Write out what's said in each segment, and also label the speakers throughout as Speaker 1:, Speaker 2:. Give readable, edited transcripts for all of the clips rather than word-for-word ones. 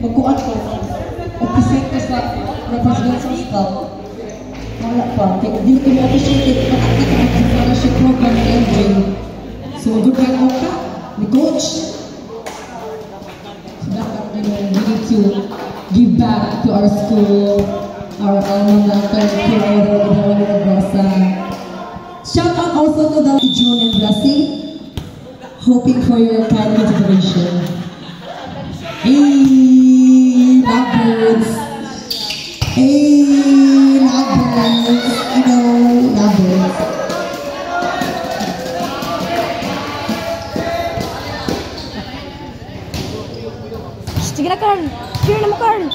Speaker 1: magkuhan ka. Mag-present ka sa representation staff. Wala pa. Hindi ko appreciate makakita ng scholarship program ng MJ. So, good luck out ka ni Coach. So, dapat we need to give back to our school, our alma mater, shout out also to the June and Blessing, hoping for your kind consideration. Hey, lovebirds! Hey, lovebirds! You know, lovebirds.
Speaker 2: Sige na, Carl! Cheer na mo, Carl!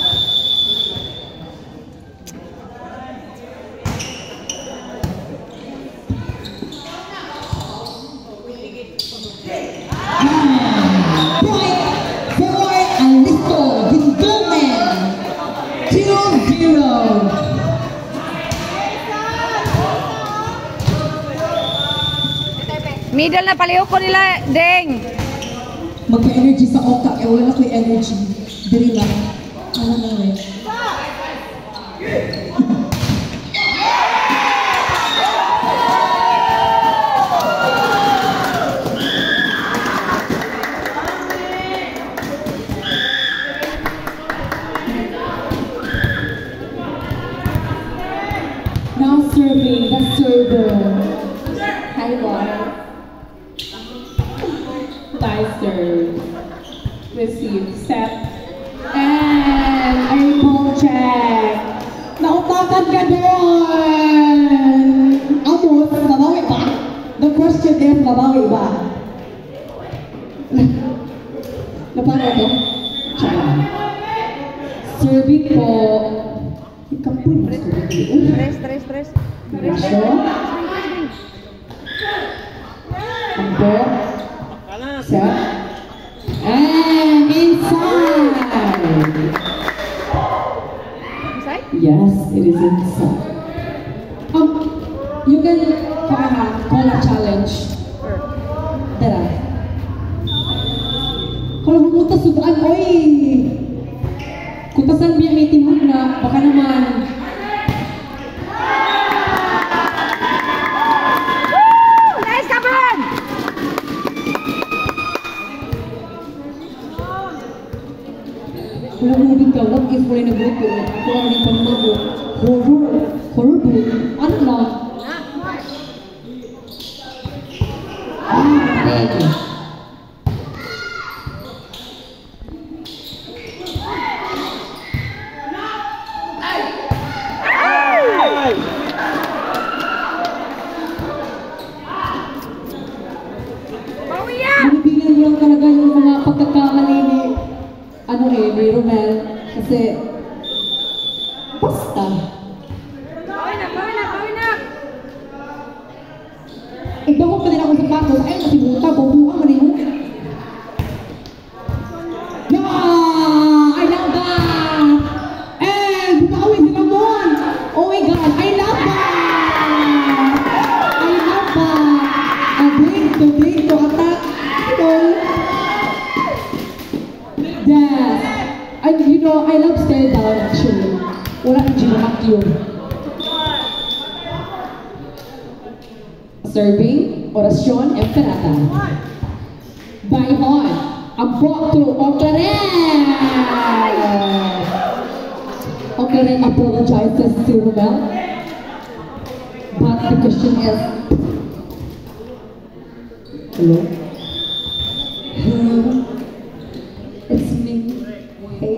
Speaker 3: Middle na paliho ko nila, Deng.
Speaker 1: Magka-energy sa oka, kaya wala ko yung energy. Diri lang. Ano na rin. Now serving the server. Hi, Lord. Serve, receive, set, and eyeball check. Nautakan ka doon! Amos, nabawi ba? The question is, nabawi ba? Napano ito? Tsaka. Serving po. Ikaw po yung serving.
Speaker 3: Stress.
Speaker 1: Diretso. Ambo. Set. And inside.
Speaker 3: Inside?
Speaker 1: Yes, it is inside. You can call a challenge. Tara. Kalau pumunta sudan, oy! Kung tasan biya may timog na, baka naman. Wala mo din ka, what if wala nagluto? Ako lang rin panumago. Horror. Ano lang? Thank you. Manibigyan mo lang talaga yung mga pagkakamali ni may Romel, kasi basta.
Speaker 3: Bawin na!
Speaker 1: Ibago pa din ako sa patos, ayun kasi buta, bubuha mo rin mo. I love that! And bumawi si Ramon! Oh my God, I love that! Break to attack, I love stare down actually. Wala nang ginamak yun. Serving, orasyon, emperata. Bayhon, abot to Okaren! Okaren apologizes to Romel. But the question is, hello? It's me. Hey.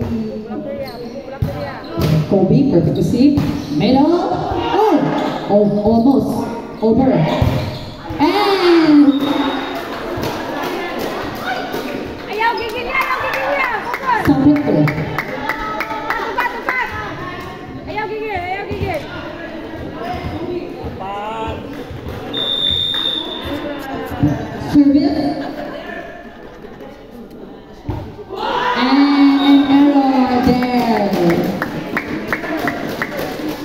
Speaker 1: Kobe, perfect to see. Middle. Oh, almost. Over. And.
Speaker 3: Ayaw, gigil niya.
Speaker 1: Sabit ko.
Speaker 3: Tupat. Ayaw, gigil.
Speaker 1: Service. And an error there.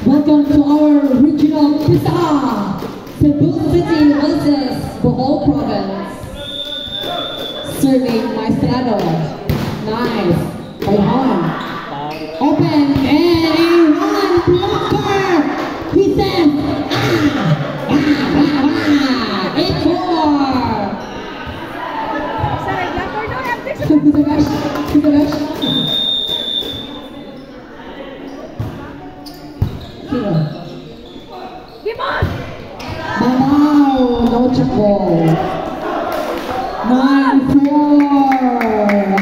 Speaker 1: Welcome to our regional pizza. Cebu City versus Bohol Province. Serving Maestrado. Nice. Bayhon. Kailash. Sino?
Speaker 3: Gimon!
Speaker 1: Mamaw, no check ball. 9-4.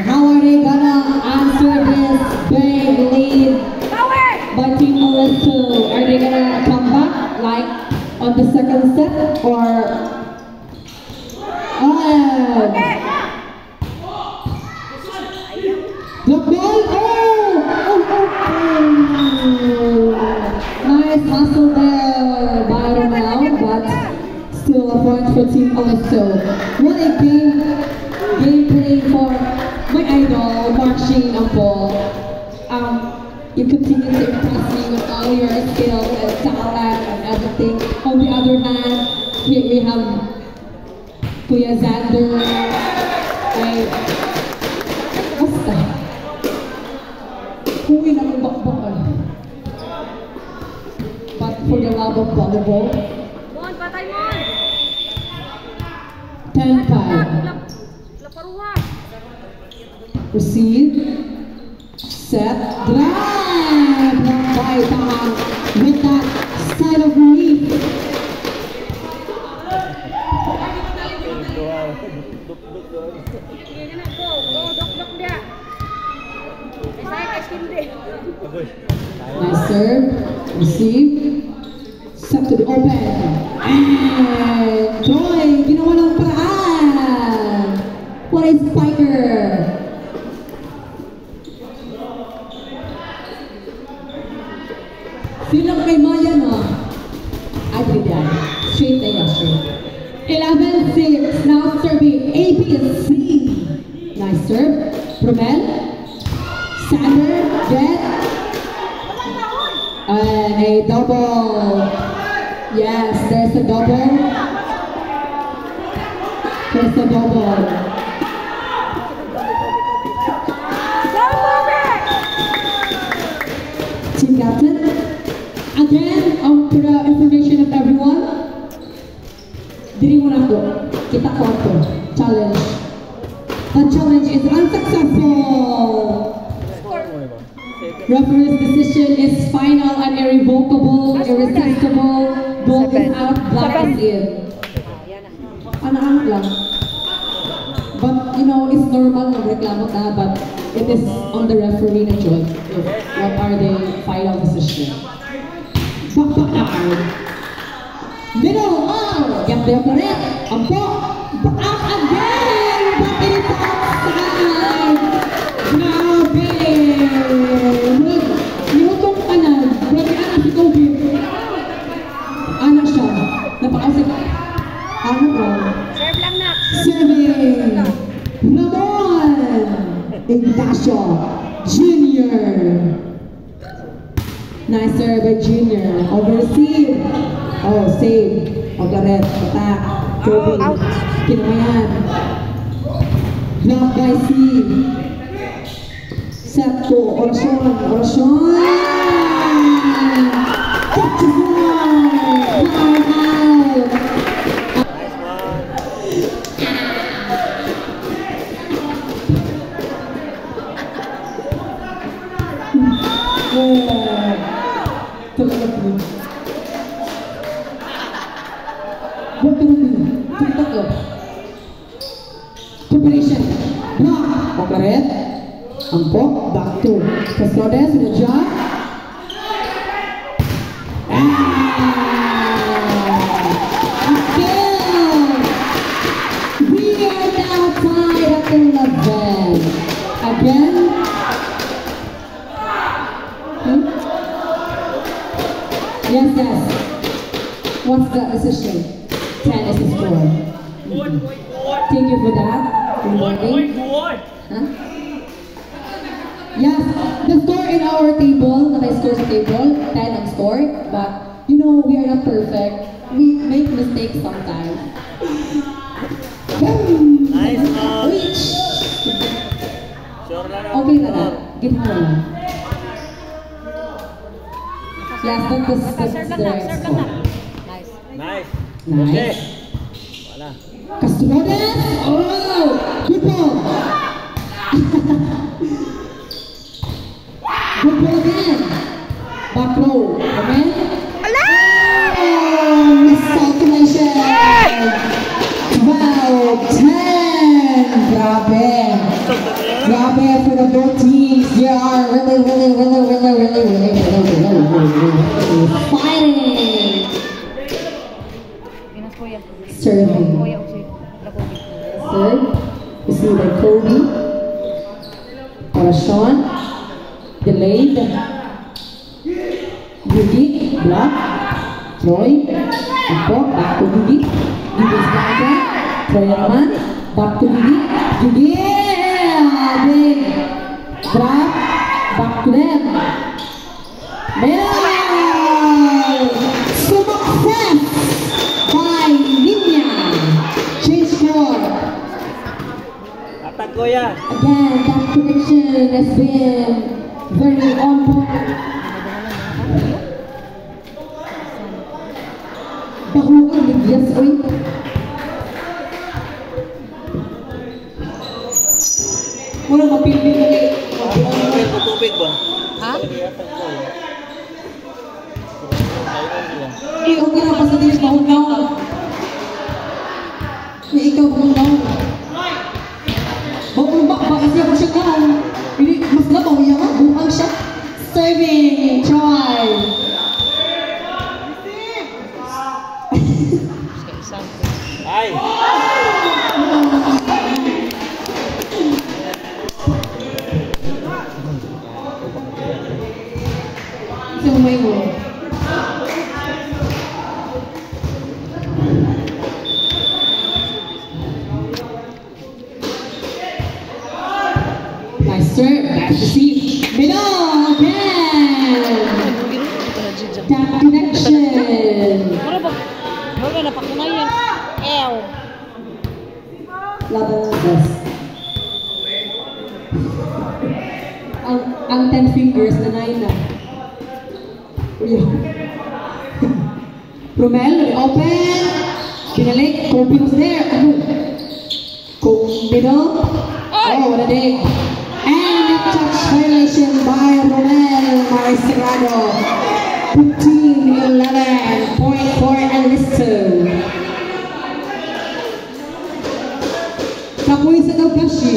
Speaker 1: How are they gonna answer this big lead
Speaker 3: Power!
Speaker 1: by Team Alisto? Are they gonna come back like on the second set or?
Speaker 3: Okay!
Speaker 1: The ball! Nice hustle there by Romel, but still a point for Team Alisto. What a gameplay for my idol, Mark Shane Ampol. You continue to impress me with all your skill and talent and everything. On the other hand, here we have Kuya Xander. Basta. Huwi na ng bakbakan. But for the love of volleyball,
Speaker 3: Mon, patay Mon!
Speaker 1: 10-5.
Speaker 3: Laparuha!
Speaker 1: Receive. Set. Drive. Blocked by Tahang with that side of relief. Nice serve. Receive. Set to the open. And Joy, ginawa ng paraan. What a spiker. Feel lang kay Maya, no? Adrian. Straight na yan, straight. 11-6. Now serving ABC. Nice serve. Romel. Sander. Get. And a double. Yes, there's a double. There's a double. Team captain. Again, for the information of everyone, diri mo na to. Kita ko to. Challenge. The challenge is unsuccessful. Referee's decision is final and irrevocable, irresistible. Ball is out, black is in. Ano lang. But, you know, it's normal na reklamo na, but it is on the referee na choice if what are the final decision. Bakbakar. Middle, get there for it. Ampo, back again, back in the outside. Grabe. Nilutong ka na. Grabe, anak si Kobe. Anak siya. Napakausap. Ano ba?
Speaker 3: Serve lang na!
Speaker 1: Serving. Ramon Ignacio Jr. Nice serve by Junior. Over receive. Oh, save. Ogaret. Attack. Kobe. Kinayan. Block by C. Set to Orasyon. Orasyon. Catches one. Time out. Talaga po. Buat turun. Kita ke. Preparation. Block. Ogaret. Ampok. Back to. Cascodes. Sudah jump. We are now tied at 11. Again. Yes, yes. What's the decision? 10 is the score. Thank you for that. Good morning. Huh? Yes, the score in our table, naka-score sa table, 10 ang score, but you know, we are not perfect. We make mistakes sometimes.
Speaker 4: Nice one.
Speaker 1: Reach!
Speaker 4: Sure lang.
Speaker 1: Okay na na. Ginawa lang. Yes, that's
Speaker 3: Serve
Speaker 1: the
Speaker 3: lang na!
Speaker 1: right
Speaker 3: Serve lang
Speaker 1: score.
Speaker 3: na! Nice!
Speaker 4: Nice.
Speaker 1: Nice.
Speaker 4: Wala.
Speaker 1: Cascodes! Oh! Good ball! Good ball again. Back row. Amen?
Speaker 3: Ala!
Speaker 1: Oh, miscalculation. 12-10. Grabe. Grabe for the both teams. They are really fighting. Serving. Third, you see the Kobe. Sean. Delayed. Gigi. Block. Troy. Ako. Back to Gigi. Gigi's back. Troy naman. Back to Gigi. Gigi. Big. Drop. Back to them. Middle. Success by Ninya. Change score.
Speaker 4: Atak Goya.
Speaker 1: Again, that prediction has been very on point. Bahukan Libyas, oy. Muna mapilmi mo kayo.
Speaker 4: Tubig ba?
Speaker 3: Ha?
Speaker 1: Eh, okay na pa sa dilis mahungaw. Ikaw mahungaw. Bak kasi ako siya ka. Hindi, mas labaw yan ka. Buhang siya. Serving, try.
Speaker 4: Ay!
Speaker 1: Sumay mo. Nice serve, back to see. Middle again. Tap connection.
Speaker 3: Mura ba? Mura na pakunayan. Ew.
Speaker 1: Laban ng best. Ang 10 fingers na 9 na. Romel, open. Kinalik. Kobe was there. Kobe middle. Oh, what a dig. And a touch violation by Romel Marcerado. 15-11. Point for Alisto. Kapoy sa Nagashi.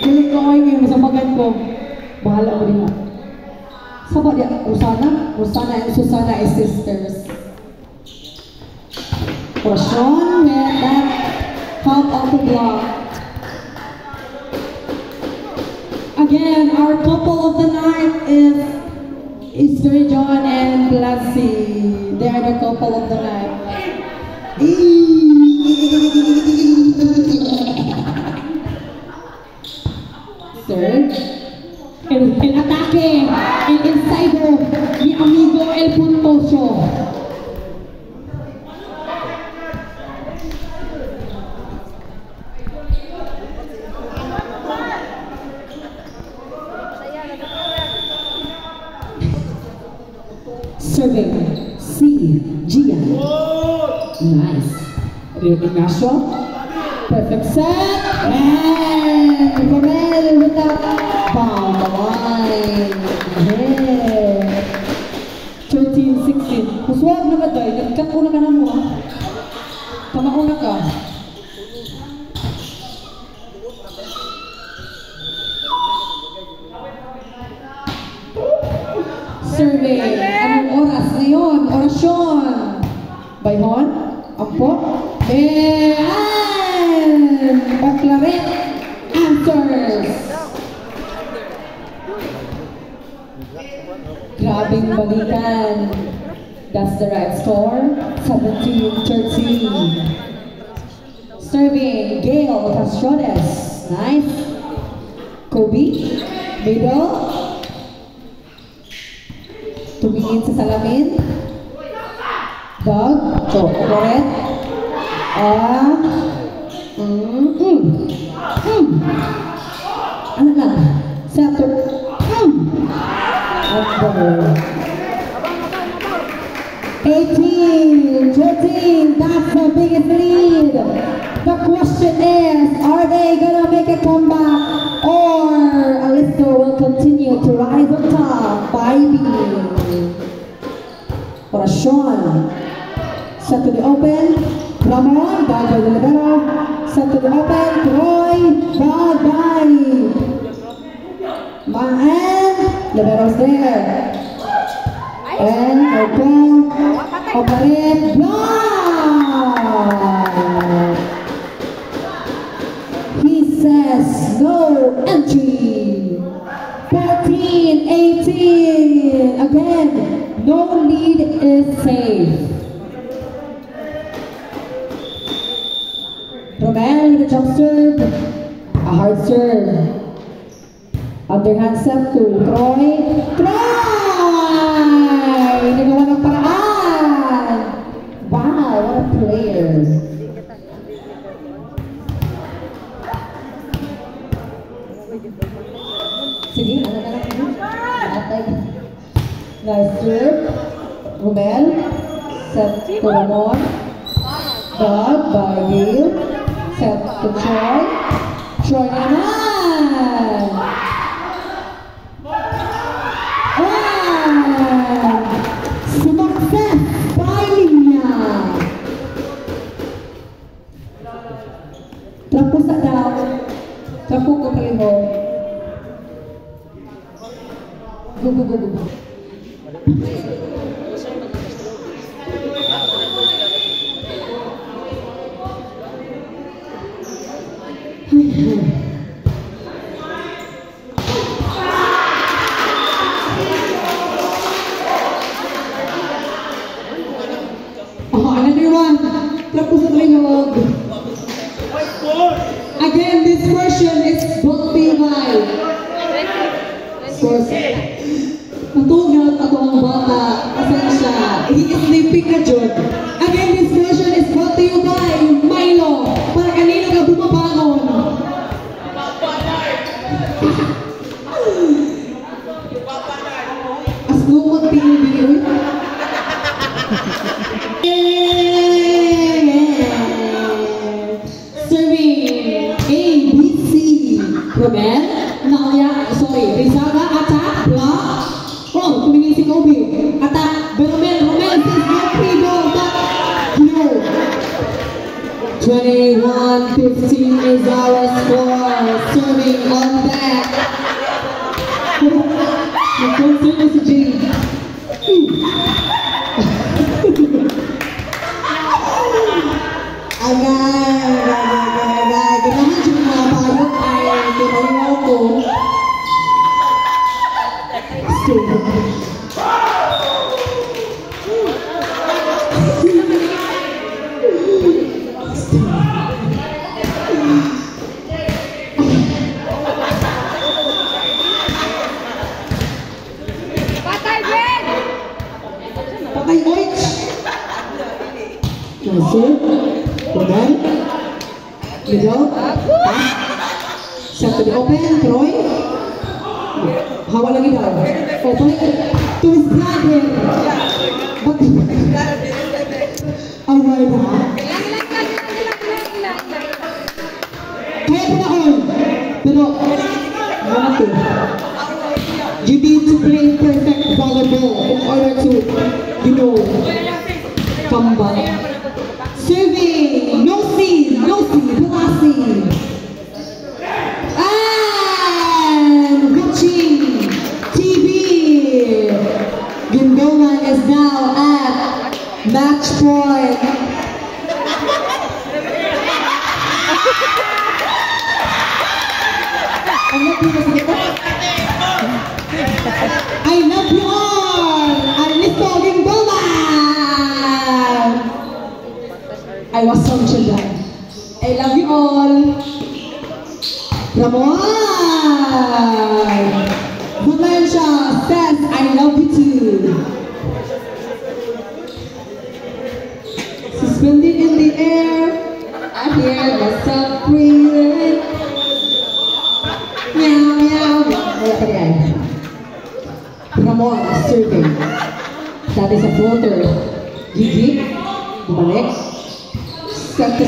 Speaker 1: Galing ko kayo ngayon, masamagan ko. Bahala mo rin. Sabat dia, Usana and Susana is sisters. For Sean with that help of the block. Again, our couple of the night is Easter John and Blassie. They are the couple of the night. Third, el ataque, el insider, mi amigo El Puntoso. Serving, C. Gian. Nice. Ignacio. Perfect set. And Romel with that bomb line. Yeah. 13-16. Kuswag na ba doy? Nagkakuna ka na mo ha? Kamauna ka. Survey. Anong oras ngayon? Orasyon. Bayhon? Ampo? And Baclaret answers. Grabing balikan. That's the right score. 17-13. Serving Gail Castrones. Nice. Kobe. Middle. Tumingin sa salamin. Dog. Correct. Ano lang? Sato. Under. 18-13. 13, that's the biggest lead. The question is, are they gonna make a comeback or Alisto will continue to rise on top by being? For Sean, set to the open, Ramon, bad by the libero, set to the open, Troy, bad by. And libero's there. And open, operate, block! He says no entry. 14-18. Again, no lead is safe. Romel with a jump serve. A hard serve. Underhand set to Troy. Troy! Nagawa ng paraan! Wow, what a player! Sige, ano na lang ito? Atay. Nice serve. Romel. Set to Ramon. Dog by Gale. Set to Troy. Troy naman! And sumakses by Linya. Trapo sa daw. Trapo ko kaliho. Go, go, go, go, go. Another one. Tapos sa tingog. Again, this version is brought to you by. Of course, natunggat ako ang bata. Asan siya? He is sleeping na dyan. Again, this version is brought to you by Milo. Para kanino ka bumabangon. As lumot pinibili. Serving ABC. Romel, Nalia, sorry, Rizaga, attack, block. Oh, tumingin si Kobe. Attack, Romel says no free ball, no. 21-15 is our score. Serving on back. Nag-concern na si Jane. Agay. Ganahan siya ng mga bayot ay tinalaw ko. Patay, Oich! Nasir, Romel, middle, set to the open, Troy, hawa lagi daw, open, to his brother, away na, kaya po na all, pero, mati, you need to play perfect volleyball in order to, you know, come back. Serving, no C, Pelasi. And watching TV. Gingolan is now at match point. I love you all. Alisto Gingolan. I was so children. I love you all. Ramon. Valencia says I love you too. Suspended in the air, I hear myself breathing. Meow, meow, meow. Ramon is serving. That is a floater. Gigi. Bumalik. Santos.